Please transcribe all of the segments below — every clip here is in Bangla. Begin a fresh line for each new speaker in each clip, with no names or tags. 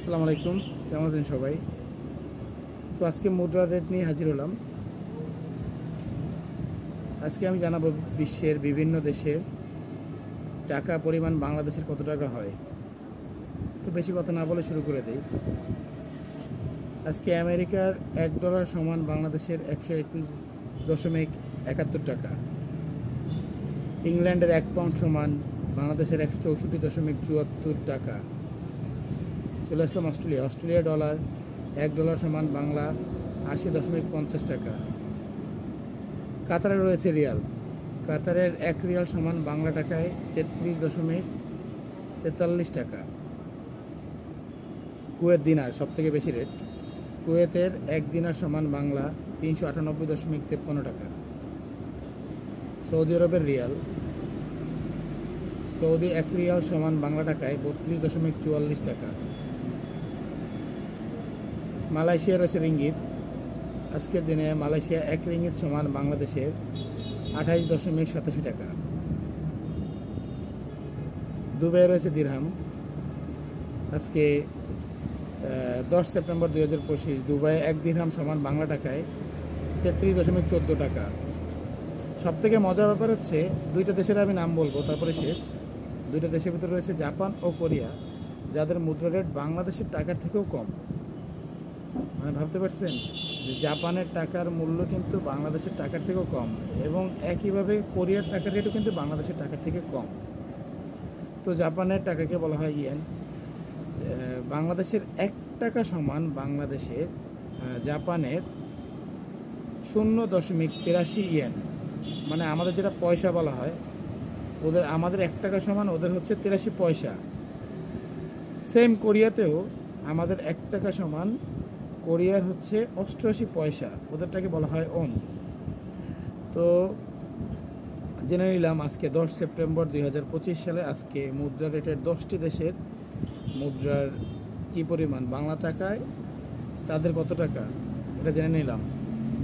আসসালামু আলাইকুম, কেমন আছেন সবাই? তো আজকে মুদ্রা রেট নিয়ে হাজির হলাম। আজকে আমি জানাবো বিশ্বের বিভিন্ন দেশের টাকা পরিমাণ বাংলাদেশের কত টাকা হয়। তো বেশি কথা না বলে শুরু করে দেই। আজকে আমেরিকার $1 সমান বাংলাদেশের 121.71 টাকা। ইংল্যান্ডের 1 পাউন্ড সমান বাংলাদেশের 164.74 টাকা। চলে আসলাম অস্ট্রেলিয়া ডলার $1 সমান বাংলা 80.50 টাকা। কাতারে রয়েছে রিয়াল। কাতারের 1 রিয়াল সমান বাংলা টাকায় 33.43 টাকা। কুয়েত দিনার সবথেকে বেশি রেট। কুয়েতের 1 দিনার সমান বাংলা 398.53 টাকা। সৌদি আরবের রিয়াল। সৌদি 1 রিয়াল সমান বাংলা টাকায় 32.44 টাকা। মালয়েশিয়া রয়েছে রিঙ্গিত। আজকের দিনে মালয়েশিয়া 1 রিঙ্গিত সমান বাংলাদেশের 28.87 টাকা। দুবাই রয়েছে দিরহাম। আজকে 10 সেপ্টেম্বর 2025 দুবাই 1 দিরহাম সমান বাংলা টাকায় 33.14 টাকা। সবথেকে মজার ব্যাপার হচ্ছে দুইটা দেশের আমি নাম বলবো তারপরে শেষ। দুইটা দেশের ভিতরে রয়েছে জাপান ও কোরিয়া, যাদের মুদ্রা রেট বাংলাদেশের টাকার থেকেও কম। মানে ভাবতে পারছেন যে জাপানের টাকার মূল্য কিন্তু বাংলাদেশের টাকার থেকেও কম, এবং একইভাবে কোরিয়ার টাকার রেটও কিন্তু বাংলাদেশের টাকার থেকে কম। তো জাপানের টাকাকে বলা হয় ইয়েন। বাংলাদেশের 1 টাকা সমান বাংলাদেশের জাপানের 0.83 ইয়েন। মানে আমাদের যেটা পয়সা বলা হয়, আমাদের 1 টাকা সমান ওদের হচ্ছে 83 পয়সা। সেম কোরিয়াতেও আমাদের 1 টাকা সমান কোরিয়ার হচ্ছে 88 পয়সা, ওদেরটাকে বলা হয় ওন। তো জেনে নিলাম আজকে 10 সেপ্টেম্বর 2025 সালে আজকে মুদ্রা রেটের 10টি দেশের মুদ্রার কী পরিমাণ বাংলা টাকায়, তাদের কত টাকা, এটা জেনে নিলাম।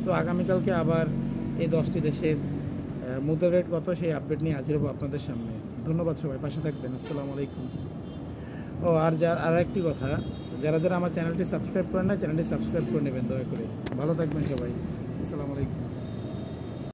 তো আগামীকালকে আবার এই 10টি দেশের মুদ্রা রেট কত সেই আপডেট নিয়ে হাজির হবো আপনাদের সামনে। ধন্যবাদ, সবাই পাশে থাকবেন। আসসালামু আলাইকুম। আর একটি কথা, যারা যারা আমার চ্যানেলটি সাবস্ক্রাইব করেন না, চ্যানেলটি সাবস্ক্রাইব করে নেবেন দয়া করে। ভালো থাকবেন সবাই। আসসালামু আলাইকুম।